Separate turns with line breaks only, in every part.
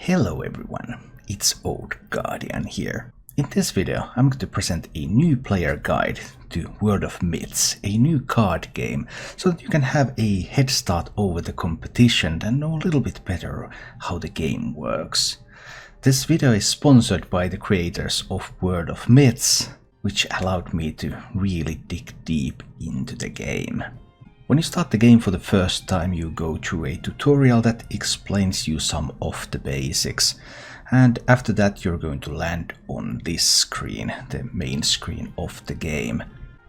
Hello everyone, it's Old Guardian here. In this video I'm going to present a new player guide to World of Myths, a new card game, so that you can have a head start over the competition and know a little bit better how the game works. This video is sponsored by the creators of World of Myths, which allowed me to really dig deep into the game. When you start the game for the first time, you go through a tutorial that explains you some of the basics, and after that you're going to land on this screen, the main screen of the game.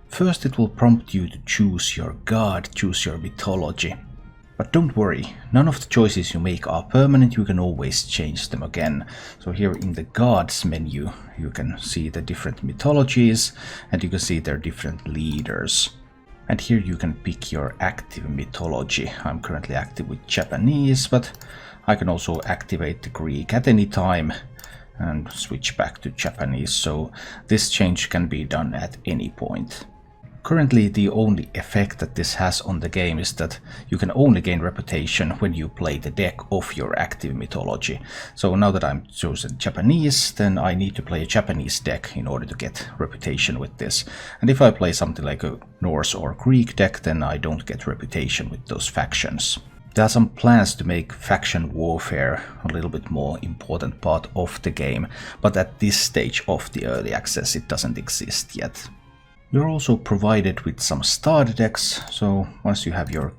First it will prompt you to choose your god, choose your mythology. But don't worry, none of the choices you make are permanent, you can always change them again. So here in the gods menu you can see the different mythologies and you can see their different leaders. And here you can pick your active mythology. I'm currently active with Japanese, but I can also activate the Greek at any time and switch back to Japanese, so this change can be done at any point. Currently the only effect that this has on the game is that you can only gain reputation when you play the deck of your active mythology. So now that I'm chosen Japanese, then I need to play a Japanese deck in order to get reputation with this. And if I play something like a Norse or Greek deck, then I don't get reputation with those factions. There are some plans to make faction warfare a little bit more important part of the game, but at this stage of the early access it doesn't exist yet. You're also provided with some starter decks, so once you have your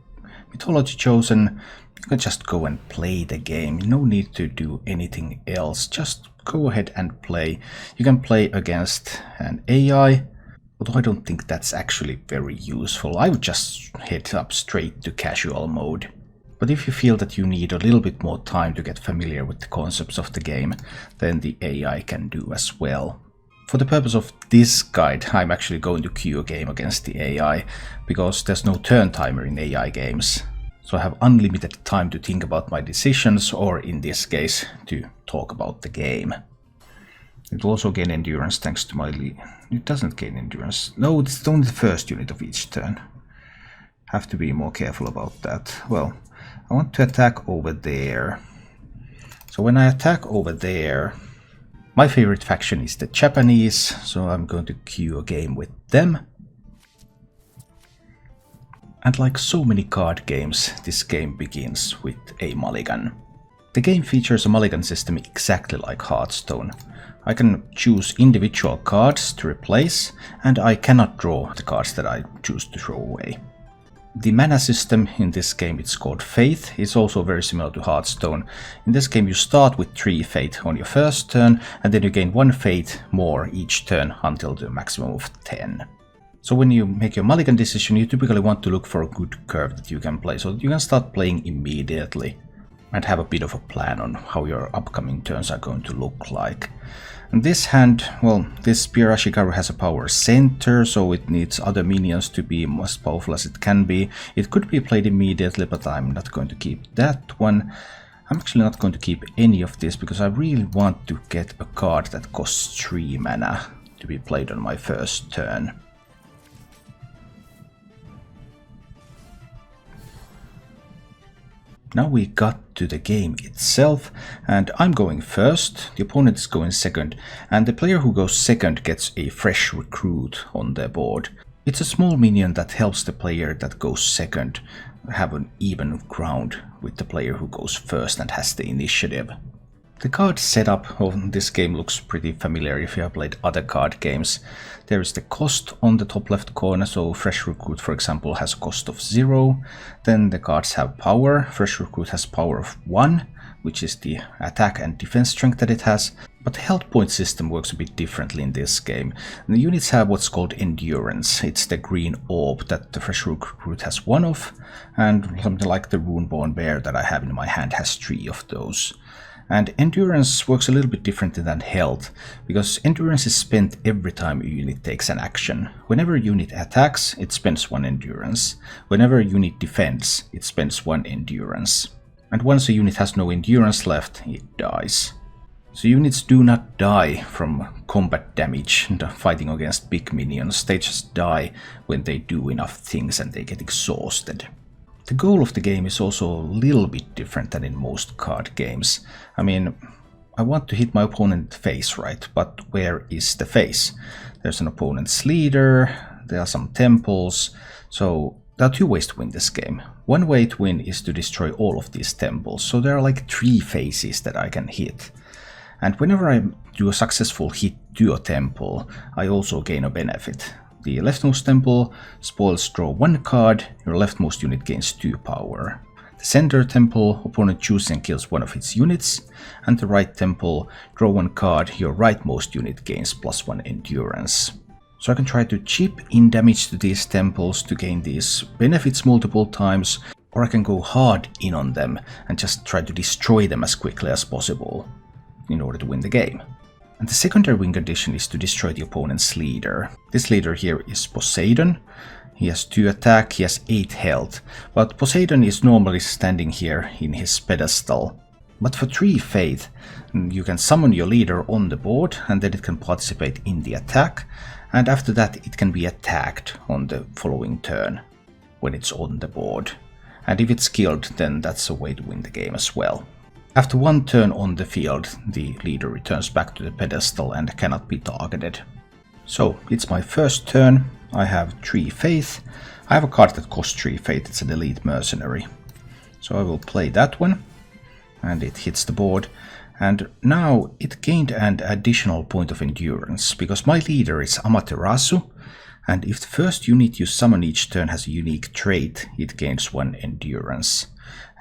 mythology chosen, you can just go and play the game. No need to do anything else, just go ahead and play. You can play against an AI, although I don't think that's actually very useful. I would just head up straight to casual mode. But if you feel that you need a little bit more time to get familiar with the concepts of the game, then the AI can do as well. For the purpose of this guide, I'm actually going to queue a game against the AI, because there's no turn timer in AI games. So I have unlimited time to think about my decisions, or in this case, to talk about the game. It will also gain endurance thanks to my lead. It doesn't gain endurance. No, it's only the first unit of each turn. Have to be more careful about that. Well, I want to attack over there. So when I attack over there, my favorite faction is the Japanese, so I'm going to queue a game with them. And like so many card games, this game begins with a mulligan. The game features a mulligan system exactly like Hearthstone. I can choose individual cards to replace, and I cannot draw the cards that I choose to throw away. The mana system in this game, it's called Faith, is also very similar to Hearthstone. In this game you start with 3 Faith on your first turn, and then you gain 1 Faith more each turn until the maximum of 10. So when you make your mulligan decision, you typically want to look for a good curve that you can play, so that you can start playing immediately and have a bit of a plan on how your upcoming turns are going to look like. And this hand, well, this Spear Ashikaru has a power center, so it needs other minions to be as powerful as it can be. It could be played immediately, but I'm not going to keep that one. I'm actually not going to keep any of this, because I really want to get a card that costs 3 mana to be played on my first turn. Now we got to the game itself, and I'm going first, the opponent is going second, and the player who goes second gets a fresh recruit on their board. It's a small minion that helps the player that goes second have an even ground with the player who goes first and has the initiative. The card setup of this game looks pretty familiar if you have played other card games. There is the cost on the top left corner, so Fresh Recruit for example has a cost of 0. Then the cards have power. Fresh Recruit has power of 1, which is the attack and defense strength that it has. But the health point system works a bit differently in this game. The units have what's called endurance. It's the green orb that the Fresh Recruit has 1 of, and something like the Runeborn Bear that I have in my hand has 3 of those. And endurance works a little bit differently than health, because endurance is spent every time a unit takes an action. Whenever a unit attacks, it spends 1 endurance. Whenever a unit defends, it spends 1 endurance. And once a unit has no endurance left, it dies. So units do not die from combat damage and fighting against big minions, they just die when they do enough things and they get exhausted. The goal of the game is also a little bit different than in most card games. I mean, I want to hit my opponent in the face, right? But where is the face? There's an opponent's leader, there are some temples, so there are two ways to win this game. One way to win is to destroy all of these temples, so there are like 3 faces that I can hit. And whenever I do a successful hit to a temple, I also gain a benefit. The leftmost temple spoils draw 1 card, your leftmost unit gains 2 power. The center temple, opponent chooses and kills one of its units, and the right temple, draw 1 card, your rightmost unit gains +1 endurance. So I can try to chip in damage to these temples to gain these benefits multiple times, or I can go hard in on them and just try to destroy them as quickly as possible in order to win the game. And the secondary win condition is to destroy the opponent's leader. This leader here is Poseidon. He has 2 attack, he has 8 health, but Poseidon is normally standing here in his pedestal. But for 3 faith, you can summon your leader on the board and then it can participate in the attack, and after that it can be attacked on the following turn when it's on the board. And if it's killed, then that's a way to win the game as well. After 1 turn on the field, the leader returns back to the pedestal and cannot be targeted. So, it's my first turn, I have 3 faith. I have a card that costs 3 faith, it's an elite mercenary. So I will play that one, and it hits the board. And now it gained an additional point of endurance, because my leader is Amaterasu, and if the first unit you summon each turn has a unique trait, it gains 1 endurance.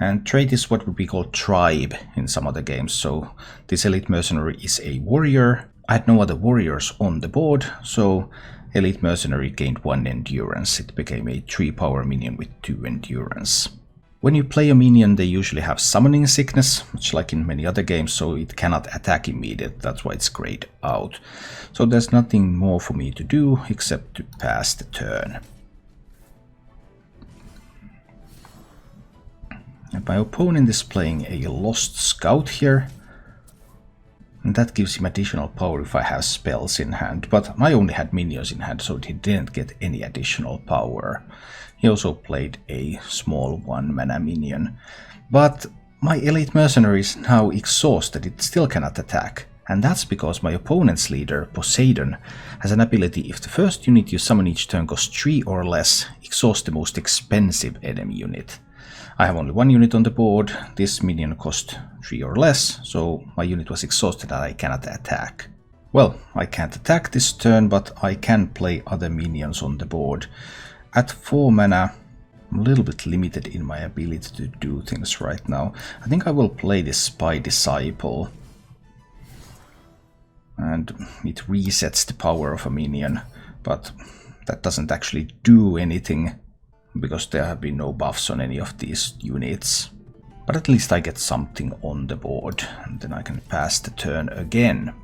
And trait is what would be called tribe in some other games, so this elite mercenary is a warrior. I had no other warriors on the board, so elite mercenary gained 1 endurance. It became a 3 power minion with 2 endurance. When you play a minion, they usually have summoning sickness, much like in many other games, so it cannot attack immediately. That's why it's grayed out. So there's nothing more for me to do except to pass the turn. And my opponent is playing a Lost Scout here. And that gives him additional power if I have spells in hand, but I only had minions in hand, so he didn't get any additional power. He also played a small 1 mana minion. But my elite mercenary is now exhausted, it still cannot attack. And that's because my opponent's leader, Poseidon, has an ability: if the first unit you summon each turn costs 3 or less, exhaust the most expensive enemy unit. I have only 1 unit on the board, this minion cost 3 or less, so my unit was exhausted and I cannot attack. Well, I can't attack this turn, but I can play other minions on the board. At 4 mana, I'm a little bit limited in my ability to do things right now. I think I will play this Spy Disciple. And it resets the power of a minion, but that doesn't actually do anything, because there have been no buffs on any of these units. But at least I get something on the board, and then I can pass the turn again.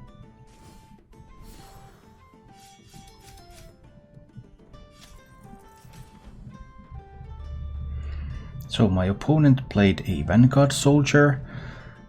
So my opponent played a Vanguard Soldier.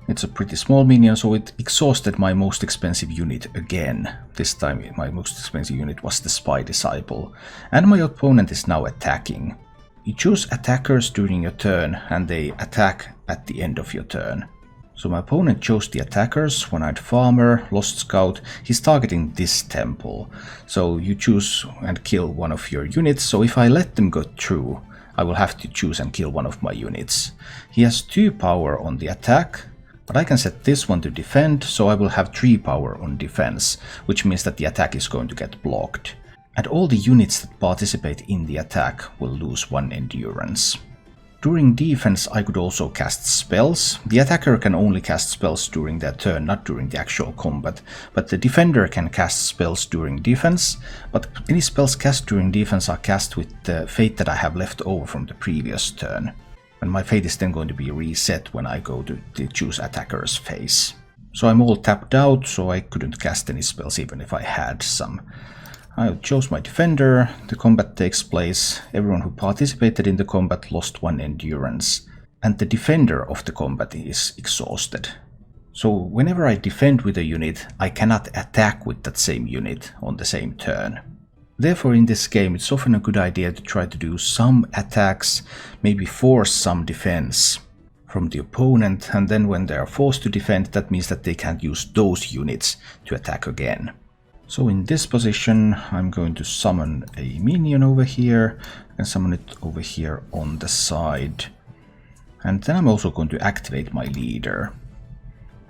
It's a pretty small minion, so it exhausted my most expensive unit again. This time my most expensive unit was the Spy Disciple. And my opponent is now attacking. You choose attackers during your turn, and they attack at the end of your turn. So my opponent chose the attackers, One-Eyed Farmer, Lost Scout. He's targeting this temple. So you choose and kill one of your units, so if I let them go through, I will have to choose and kill one of my units. He has 2 power on the attack, but I can set this one to defend, so I will have 3 power on defense, which means that the attack is going to get blocked. And all the units that participate in the attack will lose 1 endurance. During defense I could also cast spells. The attacker can only cast spells during their turn, not during the actual combat, but the defender can cast spells during defense, but any spells cast during defense are cast with the fate that I have left over from the previous turn. And my fate is then going to be reset when I go to the choose attacker's phase. So I'm all tapped out, so I couldn't cast any spells even if I had some. I chose my defender, the combat takes place, everyone who participated in the combat lost 1 endurance, and the defender of the combat is exhausted. So whenever I defend with a unit, I cannot attack with that same unit on the same turn. Therefore, in this game, it's often a good idea to try to do some attacks, maybe force some defense from the opponent, and then when they are forced to defend, that means that they can't use those units to attack again. So in this position, I'm going to summon a minion over here, and summon it over here on the side. And then I'm also going to activate my leader.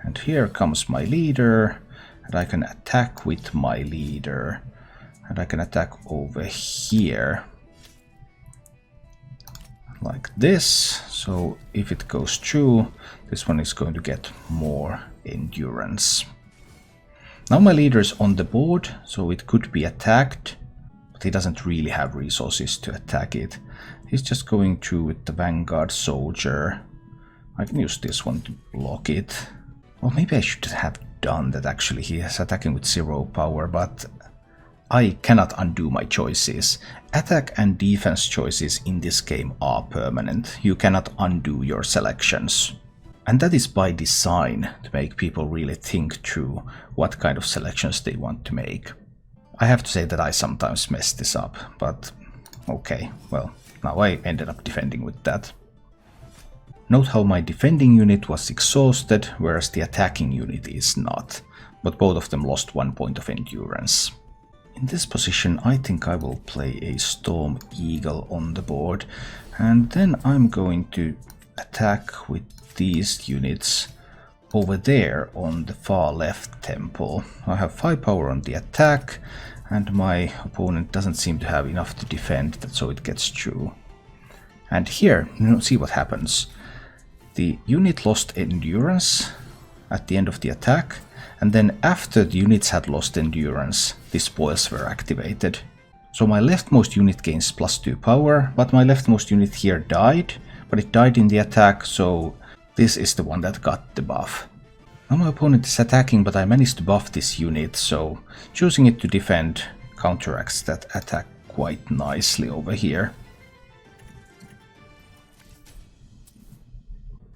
And here comes my leader, and I can attack with my leader. And I can attack over here. Like this. So if it goes through, this one is going to get more endurance. Now my leader is on the board, so it could be attacked, but he doesn't really have resources to attack it. He's just going through with the Vanguard Soldier. I can use this one to block it. Well, maybe I should have done that actually. He is attacking with 0 power, but I cannot undo my choices. Attack and defense choices in this game are permanent. You cannot undo your selections. And that is by design, to make people really think through what kind of selections they want to make. I have to say that I sometimes mess this up, but okay, well, now I ended up defending with that. Note how my defending unit was exhausted, whereas the attacking unit is not, but both of them lost 1 point of endurance. In this position, I think I will play a Storm Eagle on the board, and then I'm going to attack with these units over there on the far left temple. I have 5 power on the attack, and my opponent doesn't seem to have enough to defend, so it gets through. And here, see what happens. The unit lost endurance at the end of the attack, and then after the units had lost endurance, the spoils were activated. So my leftmost unit gains +2 power, but my leftmost unit here died, but it died in the attack, so this is the one that got the buff. Now my opponent is attacking, but I managed to buff this unit, so choosing it to defend counteracts that attack quite nicely over here.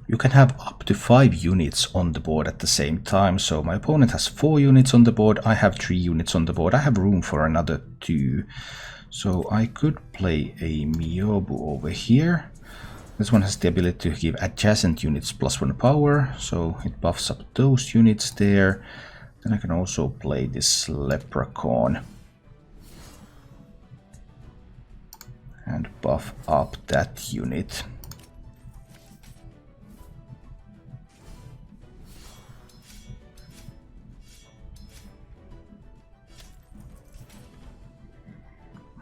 You can have up to 5 units on the board at the same time, so my opponent has 4 units on the board, I have 3 units on the board, I have room for another 2. So I could play a Myobu over here. This one has the ability to give adjacent units +1 power, so it buffs up those units there. Then I can also play this Leprechaun and buff up that unit.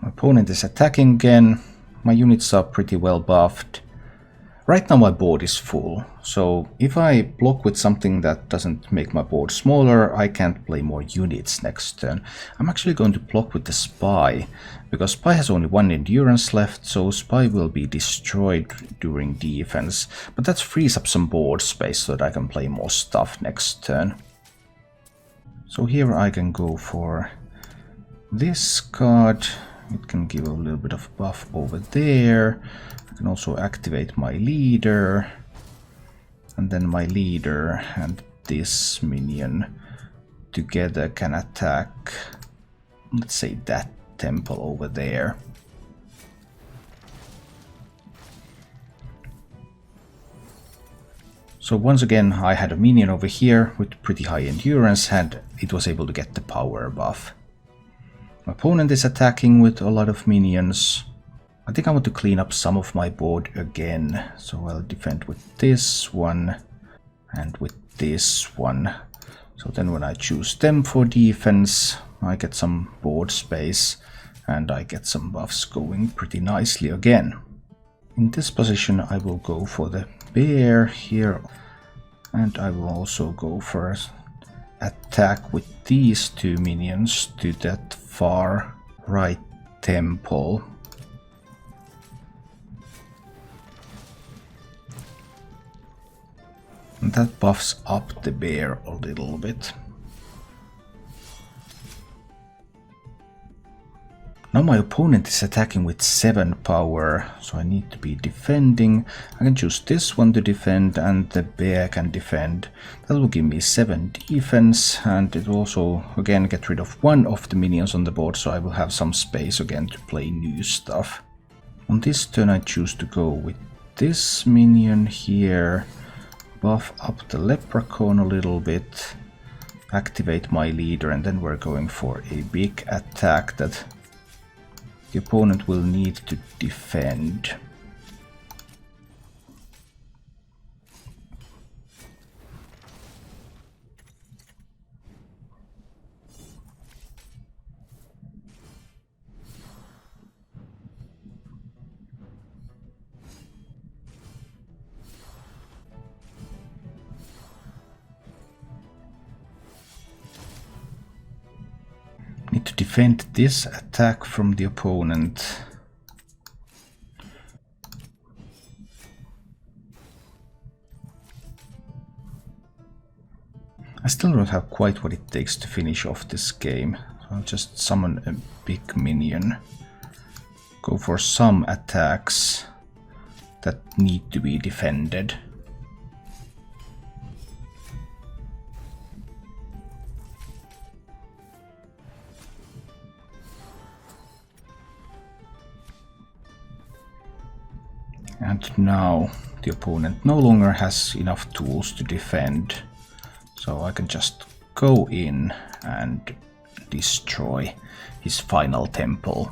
My opponent is attacking again. My units are pretty well buffed. Right now my board is full, so if I block with something that doesn't make my board smaller, I can't play more units next turn. I'm actually going to block with the Spy, because Spy has only 1 endurance left, so Spy will be destroyed during defense, but that frees up some board space so that I can play more stuff next turn. So here I can go for this card. It can give a little bit of buff over there. I can also activate my leader, and then my leader and this minion together can attack, let's say, that temple over there. So once again I had a minion over here with pretty high endurance, and it was able to get the power buff. My opponent is attacking with a lot of minions. I think I want to clean up some of my board again, so I'll defend with this one and with this one. So then when I choose them for defense, I get some board space and I get some buffs going pretty nicely again. In this position I will go for the bear here, and I will also go for attack with these 2 minions to that far right temple. And that buffs up the bear a little bit. Now my opponent is attacking with 7 power, so I need to be defending. I can choose this one to defend, and the bear can defend. That will give me 7 defense, and it will also again get rid of 1 of the minions on the board, so I will have some space again to play new stuff. On this turn I choose to go with this minion here, buff up the leprechaun a little bit, activate my leader, and then we're going for a big attack that the opponent will need to defend. Need to defend this attack from the opponent. I still don't have quite what it takes to finish off this game. So I'll just summon a big minion. Go for some attacks that need to be defended. And now the opponent no longer has enough tools to defend, so I can just go in and destroy his final temple.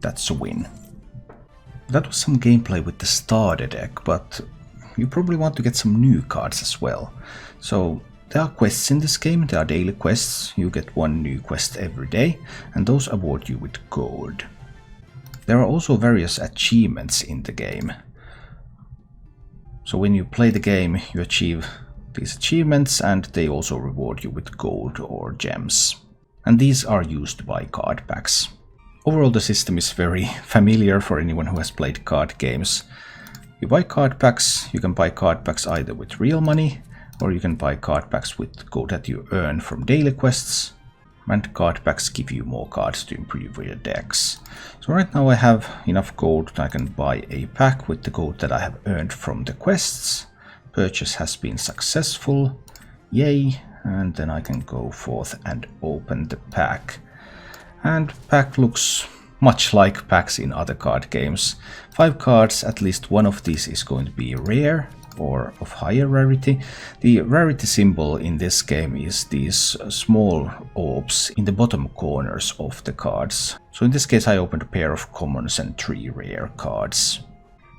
That's a win. That was some gameplay with the starter deck, but you probably want to get some new cards as well. So there are quests in this game, there are daily quests. You get 1 new quest every day, and those award you with gold. There are also various achievements in the game. So when you play the game, you achieve these achievements, and they also reward you with gold or gems. And these are used by card packs. Overall, the system is very familiar for anyone who has played card games. You buy card packs, you can buy card packs either with real money, or you can buy card packs with gold that you earn from daily quests, and card packs give you more cards to improve your decks. So right now I have enough gold that I can buy a pack with the gold that I have earned from the quests. Purchase has been successful, yay, and then I can go forth and open the pack. And pack looks much like packs in other card games. 5 cards, at least one of these is going to be rare or of higher rarity. The rarity symbol in this game is these small orbs in the bottom corners of the cards. So in this case I opened a pair of commons and 3 rare cards.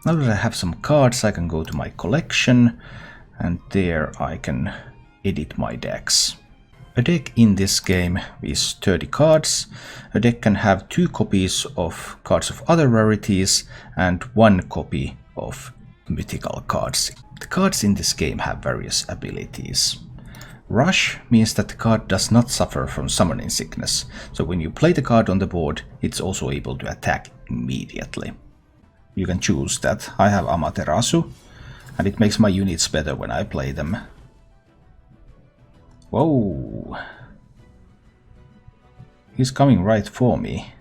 Now that I have some cards, I can go to my collection, and there I can edit my decks. A deck in this game is 30 cards. A deck can have 2 copies of cards of other rarities and 1 copy of mythical cards. The cards in this game have various abilities. Rush means that the card does not suffer from summoning sickness, so when you play the card on the board, it's also able to attack immediately. You can choose that. I have Amaterasu, and it makes my units better when I play them. Whoa! He's coming right for me.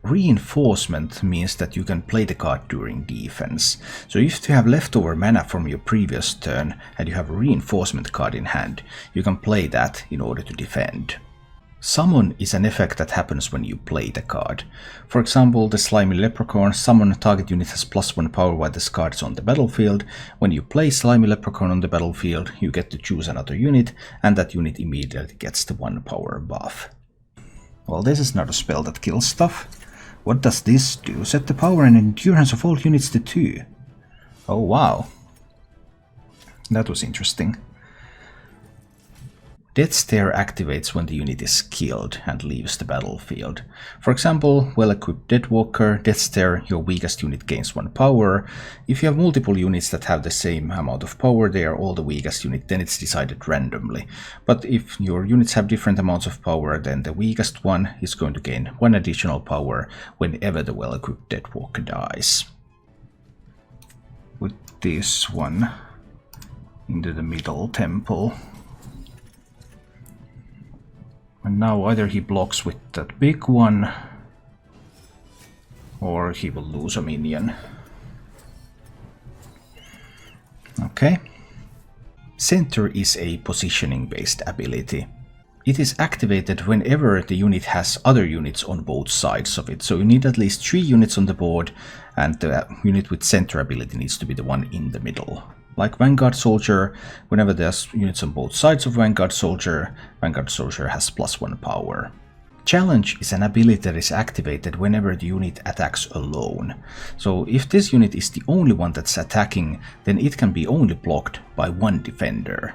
Reinforcement means that you can play the card during defense. So if you have leftover mana from your previous turn and you have a reinforcement card in hand, you can play that in order to defend. Summon is an effect that happens when you play the card. For example, the Slimy Leprechaun, summon target unit has +1 power while this card is on the battlefield. When you play Slimy Leprechaun on the battlefield, you get to choose another unit, and that unit immediately gets the 1 power buff. Well, this is not a spell that kills stuff. What does this do? Set the power and endurance of all units to 2. Oh wow. That was interesting. Death Stare activates when the unit is killed and leaves the battlefield. For example, well-equipped Deadwalker, Death Stare, your weakest unit gains 1 power. If you have multiple units that have the same amount of power, they are all the weakest unit, then it's decided randomly. But if your units have different amounts of power, then the weakest one is going to gain 1 additional power whenever the well-equipped Deadwalker dies. with this one into the middle temple. And now either he blocks with that big one, or he will lose a minion. Okay. Center is a positioning-based ability. It is activated whenever the unit has other units on both sides of it. So you need at least 3 units on the board, and the unit with center ability needs to be the one in the middle. Like Vanguard Soldier, whenever there's units on both sides of Vanguard Soldier has +1 power. Challenge is an ability that is activated whenever the unit attacks alone. So if this unit is the only one that's attacking, then it can be only blocked by 1 defender.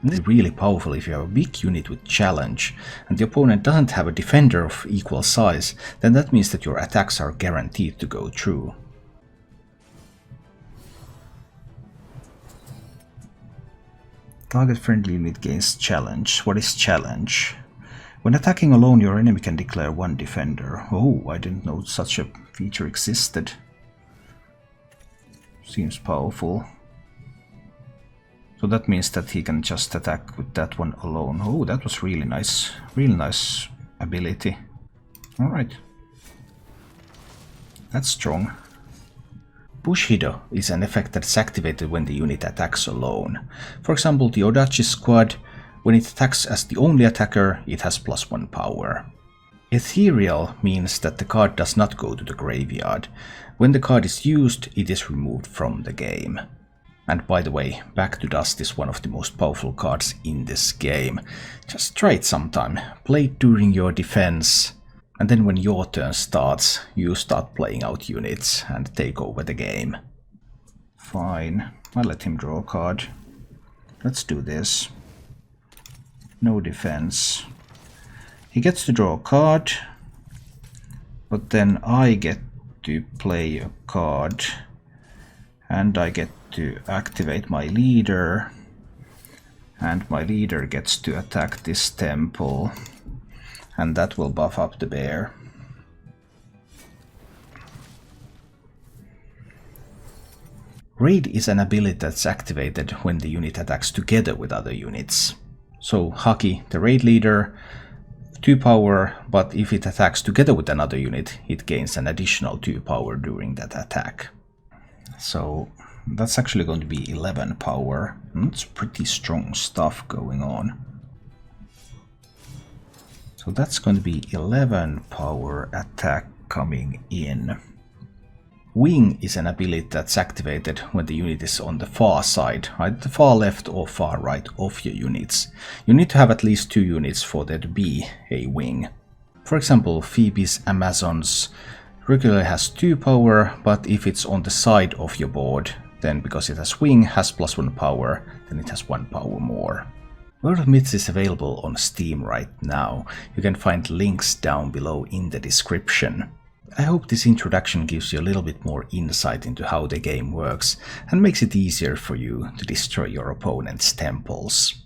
And this is really powerful if you have a big unit with challenge and the opponent doesn't have a defender of equal size, then that means that your attacks are guaranteed to go through. Target friendly unit gains challenge. What is challenge? When attacking alone, your enemy can declare 1 defender. Oh, I didn't know such a feature existed. Seems powerful. So that means that he can just attack with that one alone. Oh, that was really nice ability. Alright. That's strong. Bushido is an effect that's activated when the unit attacks alone. For example, the Odachi squad, when it attacks as the only attacker, it has +1 power. Ethereal means that the card does not go to the graveyard. When the card is used, it is removed from the game. And by the way, Back to Dust is one of the most powerful cards in this game. Just try it sometime. Play it during your defense, and then when your turn starts, you start playing out units and take over the game. Fine, I'll let him draw a card. Let's do this. No defense. He gets to draw a card, but then I get to play a card, and I get to activate my leader, and my leader gets to attack this temple, and that will buff up the bear. Raid is an ability that's activated when the unit attacks together with other units. So Haki, the raid leader, 2 power, but if it attacks together with another unit, it gains an additional 2 power during that attack. So that's actually going to be 11 power. That's pretty strong stuff going on. So that's going to be 11 power attack coming in. Wing is an ability that's activated when the unit is on the far side, either the far left or far right of your units. You need to have at least 2 units for there to be a wing. For example, Phoebe's Amazons regularly has 2 power, but if it's on the side of your board, then because it has wing, has +1 power, then it has 1 power more. World of Myths is available on Steam right now. You can find links down below in the description. I hope this introduction gives you a little bit more insight into how the game works and makes it easier for you to destroy your opponent's temples.